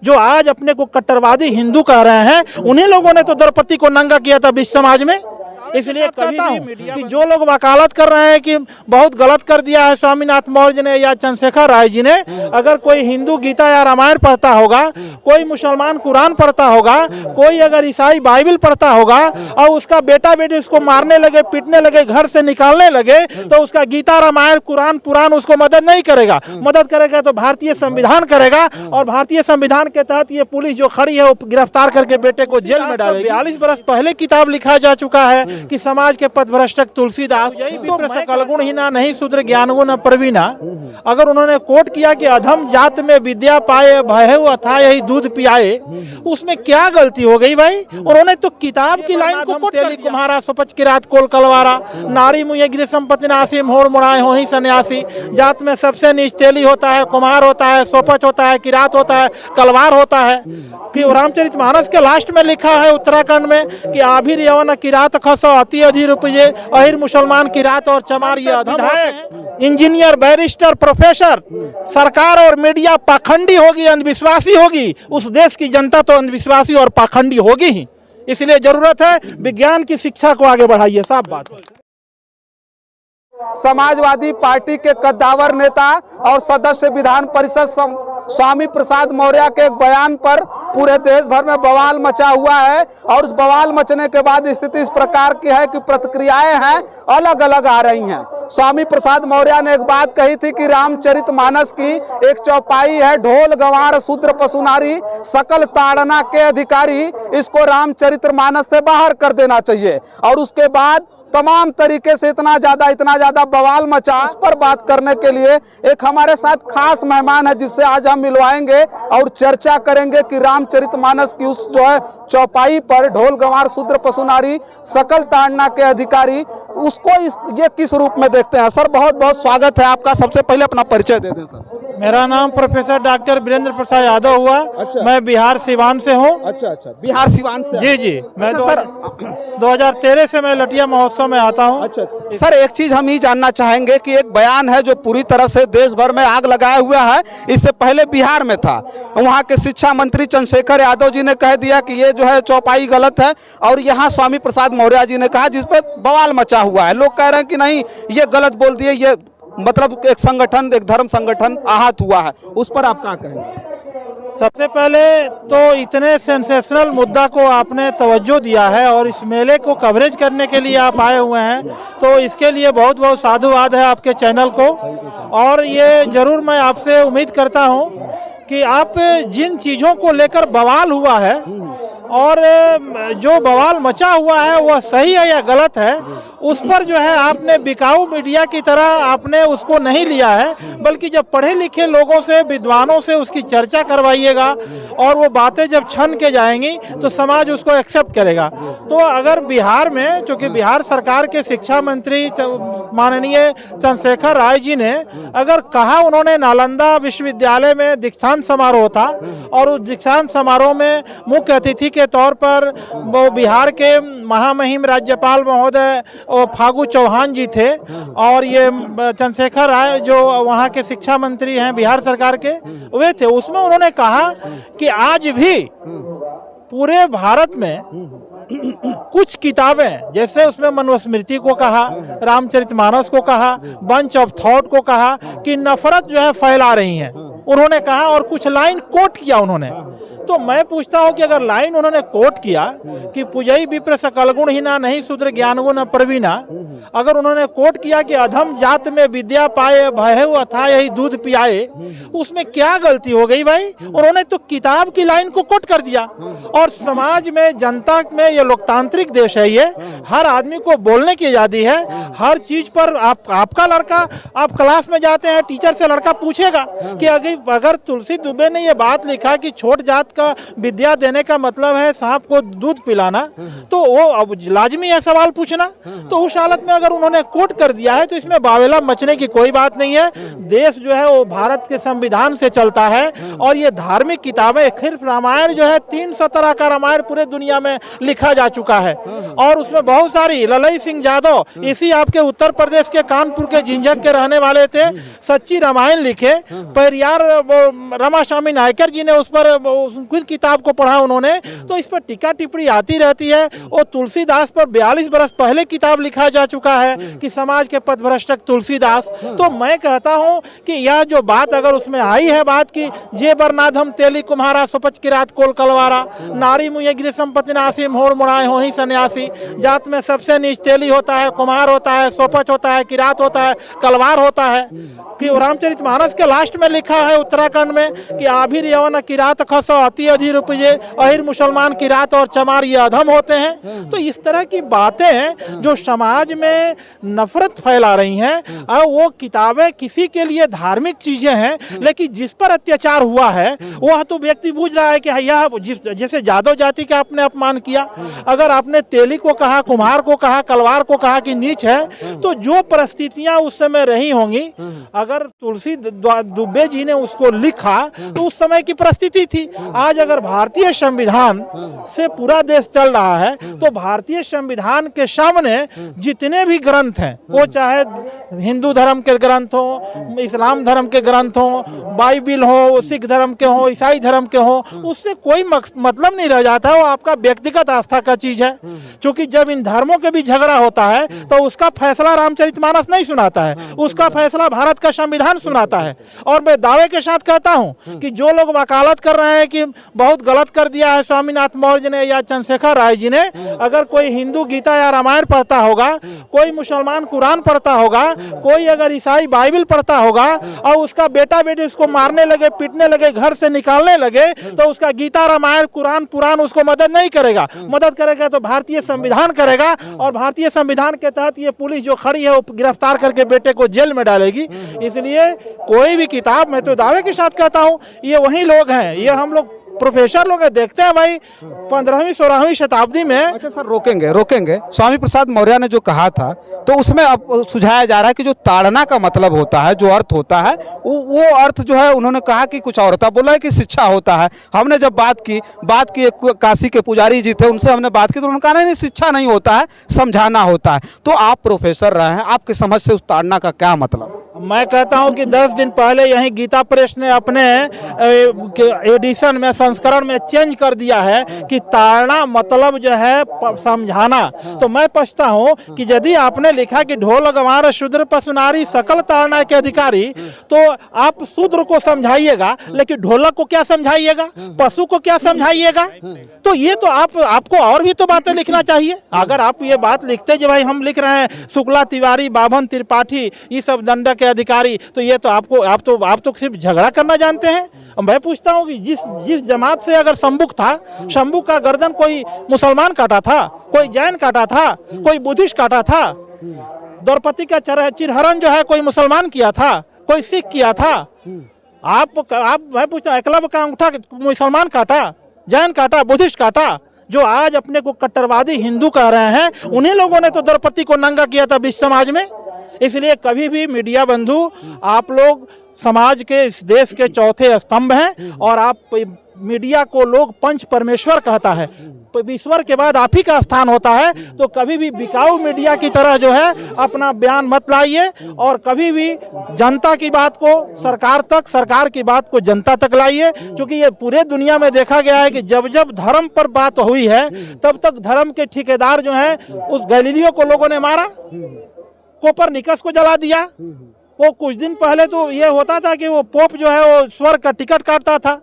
जो आज अपने को कट्टरवादी हिंदू कह रहे हैं, उन्हीं लोगों ने तो द्रौपदी को नंगा किया था विश्व समाज में। इसलिए कहता हूं कि जो लोग वकालत कर रहे हैं कि बहुत गलत कर दिया है स्वामीनाथ मौर्य ने या चंद्रशेखर राय जी ने, अगर कोई हिंदू गीता या रामायण पढ़ता होगा, कोई मुसलमान कुरान पढ़ता होगा, कोई अगर ईसाई बाइबल पढ़ता होगा और उसका बेटा बेटी उसको मारने लगे, पीटने लगे, घर से निकालने लगे, तो उसका गीता रामायण कुरान पुराण उसको मदद नहीं करेगा। मदद करेगा तो भारतीय संविधान करेगा, और भारतीय संविधान के तहत ये पुलिस जो खड़ी है वो गिरफ्तार करके बेटे को जेल में डालेगी। 42 बरस पहले किताब लिखा जा चुका है कि समाज के पथभ्रष्टक तुलसीदास तो सकलगुण ही ना नहीं शूद्र ज्ञान गुण प्रवीणा, अगर उन्होंने कोट किया कि अधम जात में विद्या पाए भयहु अथाय ही दूध पियाए, उसमें क्या गलती हो गई भाई? उन्होंने तो किताब की लाइन को कोट कर दिया। कुम्हारा सुपच की रात कोल कलवारा, नारी मुझे गृह संपत्ति नासी मोड़ मुड़ाए हो ही सन्यासी। जात में सबसे नीच तेली होता है, कुम्हार होता है, सोपच होता है, किरात होता है, कलवार होता है। कि रामचरितमानस के लास्ट में लिखा है उत्तराखंड में कि आभिर यवन किरात खसो अति अधिर उपजे अहिर मुसलमान किरात और चमार। ये विधायक, इंजीनियर, बैरिस्टर, प्रोफेसर, सरकार और मीडिया पाखंडी होगी, अंधविश्वासी होगी, उस देश की जनता तो अंधविश्वासी और पाखंडी होगी ही। इसलिए जरूरत है विज्ञान की शिक्षा को आगे बढ़ाइए। साफ बात है। समाजवादी पार्टी के कद्दावर नेता और सदस्य विधान परिषद स्वामी प्रसाद मौर्य के एक बयान पर पूरे देश भर में बवाल मचा हुआ है, और उस बवाल मचने के बाद स्थिति इस प्रकार की है कि प्रतिक्रियाएं हैं अलग अलग आ रही हैं। स्वामी प्रसाद मौर्य ने एक बात कही थी कि रामचरितमानस की एक चौपाई है, ढोल गंवार शूद्र पशु नारी सकल ताड़ना के अधिकारी, इसको रामचरितमानस से बाहर कर देना चाहिए। और उसके बाद तमाम तरीके से इतना ज्यादा बवाल मचा। इस पर बात करने के लिए एक हमारे साथ खास मेहमान है जिससे आज हम मिलवाएंगे और चर्चा करेंगे कि रामचरितमानस की उस जो है चौपाई पर ढोल गंवार शूद्र पशु नारी सकल ताड़ना के अधिकारी, उसको ये किस रूप में देखते हैं। सर बहुत बहुत स्वागत है आपका। सबसे पहले अपना परिचय दे दें सर। मेरा नाम प्रोफेसर डॉक्टर वीरेंद्र प्रसाद यादव हुआ। अच्छा। मैं बिहार सिवान से हूँ। अच्छा, बिहार सिवान से। जी जी, मैं अच्छा, सर 2013 से मैं लटिया महोत्सव में आता हूँ। अच्छा सर, एक चीज हम ये जानना चाहेंगे कि एक बयान है जो पूरी तरह से देश भर में आग लगाया हुआ है, इससे पहले बिहार में था। वहाँ के शिक्षा मंत्री चंद्रशेखर यादव जी ने कह दिया कि ये जो है चौपाई गलत है, और यहाँ स्वामी प्रसाद मौर्य जी ने कहा, जिस पर बवाल मचा हुआ है। लोग कह रहे हैं कि नहीं ये गलत बोल दिए, ये मतलब एक संगठन, एक धर्म संगठन आहत हुआ है। उस पर आप क्या कहेंगे? सबसे पहले तो इतने सेंसेशनल मुद्दा को आपने तवज्जो दिया है और इस मेले को कवरेज करने के लिए आप आए हुए हैं, तो इसके लिए बहुत बहुत साधुवाद है आपके चैनल को। और ये जरूर मैं आपसे उम्मीद करता हूं कि आप जिन चीज़ों को लेकर बवाल हुआ है और जो बवाल मचा हुआ है वह सही है या गलत है, उस पर जो है आपने बिकाऊ मीडिया की तरह आपने उसको नहीं लिया है, बल्कि जब पढ़े लिखे लोगों से, विद्वानों से उसकी चर्चा करवाइएगा और वो बातें जब छन के जाएंगी तो समाज उसको एक्सेप्ट करेगा। तो अगर बिहार में, चूँकि बिहार सरकार के शिक्षा मंत्री माननीय चंद्रशेखर राय जी ने अगर कहा, उन्होंने नालंदा विश्वविद्यालय में दीक्षांत समारोह था और उस दीक्षांत समारोह में मुख्य अतिथि के तौर पर वो बिहार के महामहिम राज्यपाल महोदय फागू चौहान जी थे, और ये चंद्रशेखर राय जो वहाँ के शिक्षा मंत्री हैं बिहार सरकार के, वे थे। उसमें उन्होंने कहा कि आज भी पूरे भारत में कुछ किताबें, जैसे उसमें मनुस्मृति को कहा, रामचरितमानस को कहा, बंच ऑफ थॉट को कहा कि नफरत जो है फैला रही हैं, उन्होंने कहा, और कुछ लाइन कोट किया उन्होंने। तो मैं पूछता हूं कि अगर लाइन उन्होंने कोट किया कि पुजई विप्र सकल गुण ही ना नहीं शूद्र ज्ञान गुण प्रवीणा, अगर उन्होंने कोट किया कि अधम जात में विद्या पाए भयहु अथाय ही दूध पियाए, उसमें क्या गलती हो गई भाई? उन्होंने तो किताब की लाइन को कोट कर दिया। और समाज में, जनता में, ये लोकतांत्रिक देश है, ये हर आदमी को बोलने की आज़ादी है। हर चीज पर आपका लड़का, आप क्लास में जाते हैं, टीचर से लड़का पूछेगा कि अगर तुलसी दुबे ने ये बात लिखा कि छोट जात का विद्या देने का मतलब है सांप को दूध पिलाना, तो वो अब लाजमी है सवाल पूछना। तो उस हालत में अगर उन्होंने कोट कर दिया है तो इसमें बावेला मचने की कोई बात नहीं है। देश जो है वो भारत के संविधान से चलता है, और ये धार्मिक किताबें, सिर्फ रामायण जो है 300 तरह का रामायण पूरे दुनिया में लिखा जा चुका है, और उसमें बहुत सारी, ललई सिंह यादव इसी आपके उत्तर प्रदेश के कानपुर के झिंझक के रहने वाले थे, सच्ची रामायण लिखे। पेरियार वो रमा स्वामी नायकर जी ने उस पर उनकी किताब को पढ़ा उन्होंने, तो इस पर टीका टिप्पणी आती रहती है। और तुलसीदास पर 42 बरस पहले किताब लिखा जा चुका है कि समाज के पथभ्रष्टक तुलसीदास। तो मैं कहता हूं कि यह जो बात अगर उसमें आई है बात की जे बरनाधम तेली कुम्हारा सुपच की रात कोल कलवारा, नारी मुझे गृह संपत्ति नासी मोड़ मुड़ाए हो ही सन्यासी, जात में सबसे नीच तेली होता है, कुम्हार होता है, सोपच होता है, किरात होता है, कलवार होता है। कि रामचरितमानस के लास्ट में लिखा है उत्तराखंड में कि आभिर यवन किरात खसो अति अधिर उपजे, अहिर मुसलमान किरात और चमार ये अधम होते हैं। तो इस तरह की बातें जो समाज में नफरत फैला रही हैं, और वो किताबें किसी के लिए धार्मिक चीजें हैं, लेकिन जिस पर अत्याचार हुआ है वह तो व्यक्ति बूझ रहा है कि यह जैसे जादव जाति का आपने अपमान किया, अगर आपने तेली को कहा, कुम्हार को कहा, कलवार को कहा कि नीच है, तो जो परिस्थितियां उस समय रही होंगी, अगर तुलसी दुबे जी ने उसको लिखा तो उस समय की परिस्थिति थी। आज अगर भारतीय संविधान से पूरा देश चल रहा है तो भारतीय संविधान के सामने जितने भी ग्रंथ हैं, वो चाहे हिंदू धर्म के ग्रंथ हो, इस्लाम धर्म के ग्रंथ हो, बाइबिल हो, सिख धर्म के हो, ईसाई धर्म के हो, उससे कोई मतलब नहीं रह जाता। वो आपका व्यक्तिगत आस्था का चीज है। क्योंकि जब इन धर्मों के बीच झगड़ा होता है तो उसका फैसला रामचरितमानस नहीं सुनाता है, उसका फैसला भारत का संविधान सुनाता है। और मैं दावे के साथ कहता हूं कि जो लोग वकालत कर रहे हैं कि बहुत गलत कर दिया है स्वामीनाथ मौर्य ने या चंद्रशेखर राय जी ने, अगर कोई हिंदू गीता या रामायण पढ़ता होगा, कोई मुसलमान कुरान पढ़ता होगा, कोई अगर ईसाई बाइबिल पढ़ता होगा और उसका बेटा बेटी उसको मारने लगे, पीटने लगे, घर से निकालने लगे, तो उसका गीता रामायण कुरान पुराण उसको मदद नहीं करेगा। मदद करेगा तो भारतीय संविधान करेगा, और भारतीय संविधान के तहत ये पुलिस जो खड़ी है वो गिरफ्तार करके बेटे को जेल में डालेगी। इसलिए कोई भी किताब, मैं तो दावे के साथ कहता हूं, ये वही लोग हैं, ये हम लोग प्रोफेसर लोग देखते हैं भाई 15वीं 16वीं शताब्दी में। अच्छा सर, रोकेंगे। स्वामी प्रसाद मौर्य ने जो कहा था तो उसमें अब सुझाया जा रहा है कि जो ताड़ना का मतलब होता है, जो अर्थ होता है, वो अर्थ जो है उन्होंने कहा कि कुछ और होता, बोला है कि शिक्षा होता है। हमने जब बात की एक काशी के पुजारी जी थे, उनसे हमने बात की तो उन्होंने कहा नहीं, शिक्षा नहीं होता है, समझाना होता है। तो आप प्रोफेसर रहे हैं, आपकी समझ से उस ताड़ना का क्या मतलब? मैं कहता हूं कि 10 दिन पहले यही गीता प्रेस ने अपने एडिशन में, संस्करण में चेंज कर दिया है कि ताड़ना मतलब जो है समझाना। तो मैं पूछता हूं कि यदि आपने लिखा कि ढोल गंवार शूद्र पशु नारी सकल ताड़ना के अधिकारी, तो आप शूद्र को समझाइएगा, लेकिन ढोलक को क्या समझाइएगा, पशु को क्या समझाइएगा? तो ये तो आपको और भी तो बातें लिखना चाहिए। अगर आप ये बात लिखते जो भाई हम लिख रहे हैं शुक्ला तिवारी, बाभन त्रिपाठी, ये सब दंड अधिकारी, तो ये तो आप तो सिर्फ झगड़ा करना जानते हैं। मैं पूछता हूं कि जिस जमात से अगर शंभुक था, शंभुक का गर्दन कोई मुसलमान काटा था, कोई जैन काटा था, कोई बुद्धिस्ट काटा था, द्रौपदी का चिरहरण जो है कोई मुसलमान किया था, कोई सिख किया था। मैं पूछता, एकलव्य का अंगूठा मुसलमान काटा, जैन काटा, बुद्धिस्ट काटा? जो आज अपने को कट्टरवादी हिंदू कह रहे हैं, उन्हीं लोगों ने तो द्रौपदी को नंगा किया था विश्व समाज में। इसलिए कभी भी मीडिया बंधु, आप लोग समाज के, इस देश के चौथे स्तंभ हैं, और आप मीडिया को लोग पंच परमेश्वर कहता है, ईश्वर के बाद आप ही का स्थान होता है। तो कभी भी बिकाऊ मीडिया की तरह जो है अपना बयान मत लाइए, और कभी भी जनता की बात को सरकार तक, सरकार की बात को जनता तक लाइए। क्योंकि ये पूरे दुनिया में देखा गया है कि जब जब धर्म पर बात हुई है, तब तक धर्म के ठेकेदार जो है, उस गैलीलियो को लोगों ने मारा, कोपरनिकस को जला दिया। वो कुछ दिन पहले तो ये होता था कि वो पोप जो है वो स्वर्ग का टिकट काटता था।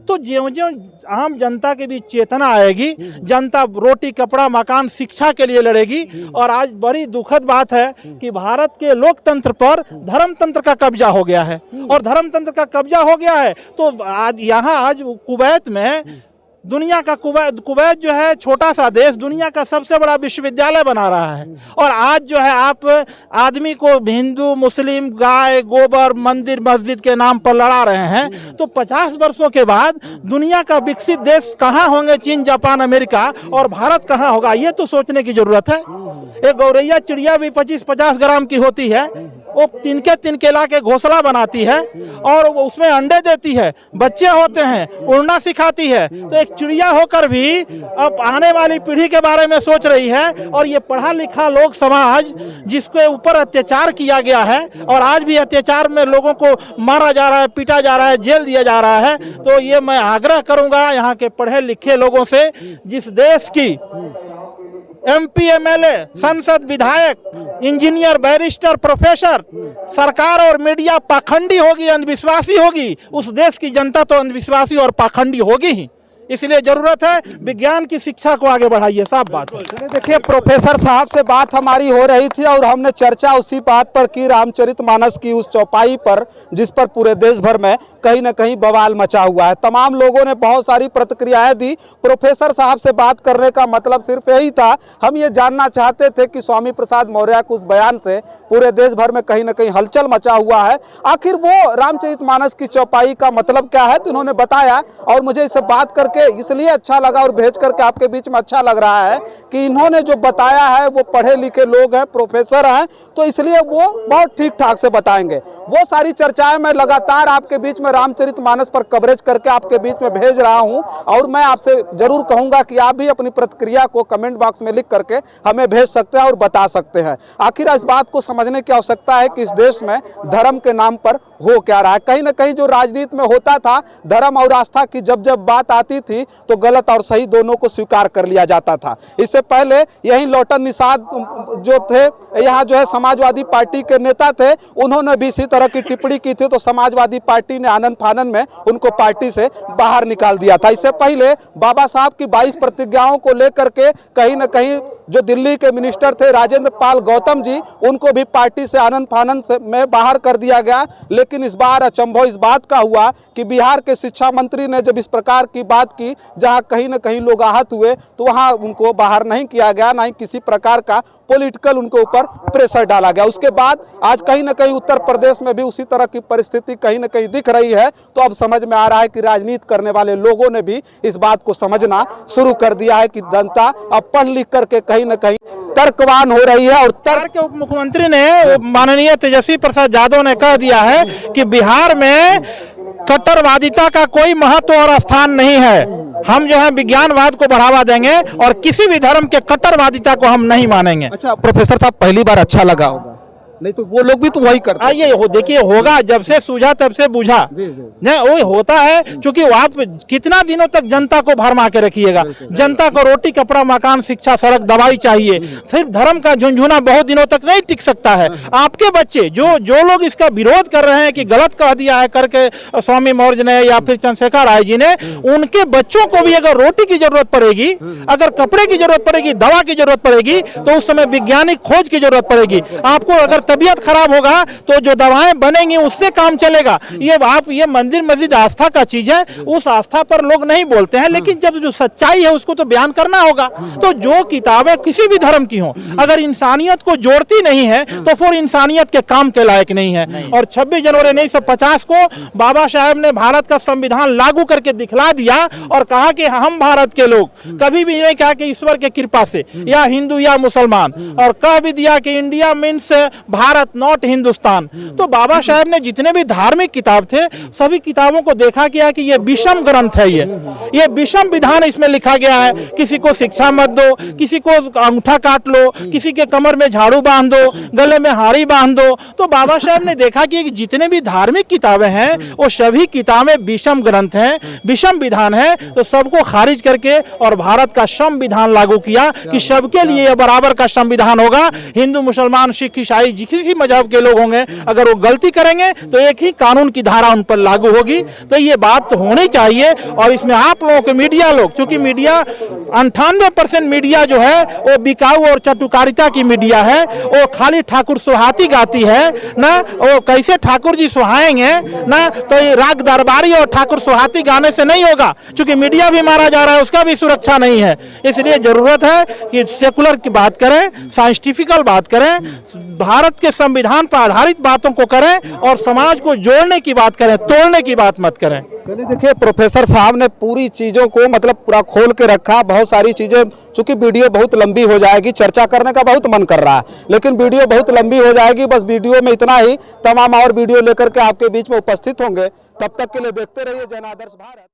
तो ज्यों-ज्यों आम जनता के बीच चेतना आएगी, जनता रोटी कपड़ा मकान शिक्षा के लिए लड़ेगी। और आज बड़ी दुखद बात है कि भारत के लोकतंत्र पर धर्मतंत्र का कब्जा हो गया है, और धर्मतंत्र का कब्जा हो गया है तो आज कुवैत में, दुनिया का कुवैत जो है छोटा सा देश, दुनिया का सबसे बड़ा विश्वविद्यालय बना रहा है। और आज जो है आप आदमी को हिंदू मुस्लिम, गाय गोबर, मंदिर मस्जिद के नाम पर लड़ा रहे हैं। तो 50 वर्षों के बाद दुनिया का विकसित देश कहाँ होंगे? चीन, जापान, अमेरिका, और भारत कहाँ होगा? ये तो सोचने की जरूरत है। एक गौरैया चिड़िया भी 25-50 ग्राम की होती है, वो तिनके के घोंसला बनाती है और वो उसमें अंडे देती है, बच्चे होते हैं, उड़ना सिखाती है। तो एक चिड़िया होकर भी अब आने वाली पीढ़ी के बारे में सोच रही है। और ये पढ़ा लिखा लोग समाज जिसके ऊपर अत्याचार किया गया है और आज भी अत्याचार में लोगों को मारा जा रहा है, पीटा जा रहा है, जेल दिया जा रहा है। तो ये मैं आग्रह करूंगा यहाँ के पढ़े लिखे लोगों से, जिस देश की MP MLA, संसद विधायक, इंजीनियर, बैरिस्टर, प्रोफेसर, सरकार और मीडिया पाखंडी होगी, अंधविश्वासी होगी, उस देश की जनता तो अंधविश्वासी और पाखंडी होगी ही। इसलिए जरूरत है विज्ञान की शिक्षा को आगे बढ़ाइए, साफ बात है। देखिए, प्रोफेसर साहब से बात हमारी हो रही थी और हमने चर्चा उसी बात पर की, रामचरितमानस की उस चौपाई पर जिस पर पूरे देश भर में कहीं न कहीं बवाल मचा हुआ है। तमाम लोगों ने बहुत सारी प्रतिक्रियाएं दी। प्रोफेसर साहब से बात करने का मतलब सिर्फ यही था, हम ये जानना चाहते थे कि स्वामी प्रसाद मौर्य के उस बयान से पूरे देश भर में कहीं न कहीं हलचल मचा हुआ है। आखिर वो रामचरितमानस की चौपाई का मतलब क्या है, तो उन्होंने बताया और मुझे इससे बात करके इसलिए अच्छा लगा और भेज करके आपके बीच में अच्छा लग रहा है कि इन्होंने जो बताया है वो पढ़े लिखे लोग हैं, प्रोफेसर हैं, तो इसलिए वो बहुत ठीक ठाक से बताएंगे। वो सारी चर्चाएं मैं लगातार आपके बीच में रामचरितमानस पर कवरेज करके आपके बीच में भेज रहा हूं और मैं आपसे जरूर कहूंगा कि आप भी अपनी प्रतिक्रिया को कमेंट बॉक्स में लिख करके हमें भेज सकते हैं और बता सकते हैं। आखिर इस बात को समझने की आवश्यकता है कि इस देश में धर्म के नाम पर हो क्या रहा है। कहीं ना कहीं जो राजनीति में होता था, धर्म और आस्था की जब जब बात आती थी तो गलत और सही दोनों को स्वीकार कर लिया जाता था। इससे पहले यही लौटन निषाद जो थे, यहाँ जो है समाजवादी पार्टी के नेता थे, उन्होंने भी इसी तरह की टिप्पणी की थी तो समाजवादी पार्टी ने आनन फानन में उनको पार्टी से बाहर निकाल दिया था। इससे पहले बाबा साहब की 22 प्रतिज्ञाओं को लेकर के कहीं न कहीं जो दिल्ली के मिनिस्टर थे राजेंद्र पाल गौतम जी, उनको भी पार्टी से आनन फानन से में बाहर कर दिया गया। लेकिन इस बार अचंभव इस बात का हुआ कि बिहार के शिक्षा मंत्री ने जब इस प्रकार की बात की जहां कहीं न कहीं लोग आहत हुए तो वहां उनको बाहर नहीं किया गया, ना ही किसी प्रकार का पॉलिटिकल उनके ऊपर प्रेशर डाला गया। उसके बाद आज कहीं न कहीं उत्तर प्रदेश में भी उसी तरह की परिस्थिति कहीं न कहीं दिख रही है। तो अब समझ में आ रहा है कि राजनीति करने वाले लोगों ने भी इस बात को समझना शुरू कर दिया है कि जनता अब पढ़ लिख करके कहीं न कहीं तर्कवान हो रही है। और बिहार के उप मुख्यमंत्री ने, माननीय तेजस्वी प्रसाद यादव ने कह दिया है कि बिहार में कट्टरवादिता का कोई महत्व और स्थान नहीं है। हम जो है विज्ञानवाद को बढ़ावा देंगे और किसी भी धर्म के कट्टरवादिता को हम नहीं मानेंगे। अच्छा प्रोफेसर साहब, पहली बार अच्छा लगा होगा, नहीं तो वो लोग भी तो वही करते हैं। आइए देखिए, होगा जब से सूझा तब से बुझा, नहीं वही होता है। क्योंकि आप कितना दिनों तक जनता को भरमा के रखिएगा, जनता को रोटी कपड़ा मकान शिक्षा सड़क दवाई चाहिए। सिर्फ धर्म का झुंझुना बहुत दिनों तक नहीं टिक सकता है। आपके बच्चे जो लोग इसका विरोध कर रहे हैं कि गलत कह दिया है करके स्वामी मौर्य ने या फिर चंद्रशेखर राय जी ने, उनके बच्चों को भी अगर रोटी की जरूरत पड़ेगी, अगर कपड़े की जरूरत पड़ेगी, दवा की जरूरत पड़ेगी, तो उस समय वैज्ञानिक खोज की जरूरत पड़ेगी। आपको अगर तबीयत खराब होगा तो जो दवाएं बनेंगी उससे काम चलेगा। ये मंदिर मस्जिद आस्था का चीज है, उस आस्था पर लोग नहीं बोलते हैं, लेकिन जब जो सच्चाई है उसको तो बयान करना होगा। तो जो किताबें किसी भी धर्म की हों, अगर इंसानियत को जोड़ती नहीं है तो फिर इंसानियत के काम के लायक नहीं है। और 26 जनवरी 1950 को बाबा साहेब ने भारत का संविधान लागू करके दिखला दिया और कहा कि हम भारत के लोग, कभी भी नहीं कहा कि ईश्वर के कृपा से या हिंदू या मुसलमान, और कह भी दिया कि India means Bharat not Hindustan. तो बाबा साहब ने जितने भी धार्मिक किताब थे सभी किताबों को देखा गया कि ये विषम ग्रंथ है, ये विषम विधान इसमें लिखा गया है। किसी को शिक्षा मत दो, किसी को अंगूठा काट लो, किसी के कमर में झाड़ू बांध दो, गले में हाड़ी बांध दो। तो बाबा साहब ने देखा कि जितने भी धार्मिक किताबें हैं वो सभी किताबें विषम ग्रंथ हैं, विषम विधान है। तो सबको खारिज करके और भारत का संविधान लागू किया कि सबके लिए बराबर का संविधान होगा। हिंदू मुसलमान सिख ईसाई किसी मजहब के लोग होंगे, अगर वो गलती करेंगे तो एक ही कानून की धारा उन पर लागू होगी। तो ये बात तो होनी चाहिए। और इसमें आप लोगों के मीडिया लोग, क्योंकि मीडिया 98% मीडिया जो है वो बिकाऊ और चटुकारिता की मीडिया है, वो खाली ठाकुर सुहाती गाती है ना, वो कैसे ठाकुर जी सुहाएंगे ना, तो ये राग दरबारी और ठाकुर सुहाती गाने से नहीं होगा, क्योंकि मीडिया भी मारा जा रहा है, उसका भी सुरक्षा नहीं है। इसलिए जरूरत है कि सेकुलर की बात करें, साइंटिफिकल बात करें, भारत भारत के संविधान पर आधारित बातों को करें और समाज को जोड़ने की बात करें, तोड़ने की बात मत करें। चलिए देखिए, प्रोफेसर साहब ने पूरी चीज़ों को मतलब पूरा खोल के रखा। बहुत सारी चीज़ें, चूंकि वीडियो बहुत लंबी हो जाएगी, चर्चा करने का बहुत मन कर रहा है, लेकिन वीडियो बहुत लंबी हो जाएगी। बस वीडियो में इतना ही, तमाम और वीडियो लेकर के आपके बीच में उपस्थित होंगे। तब तक के लिए देखते रहिए जन आदर्श भारत।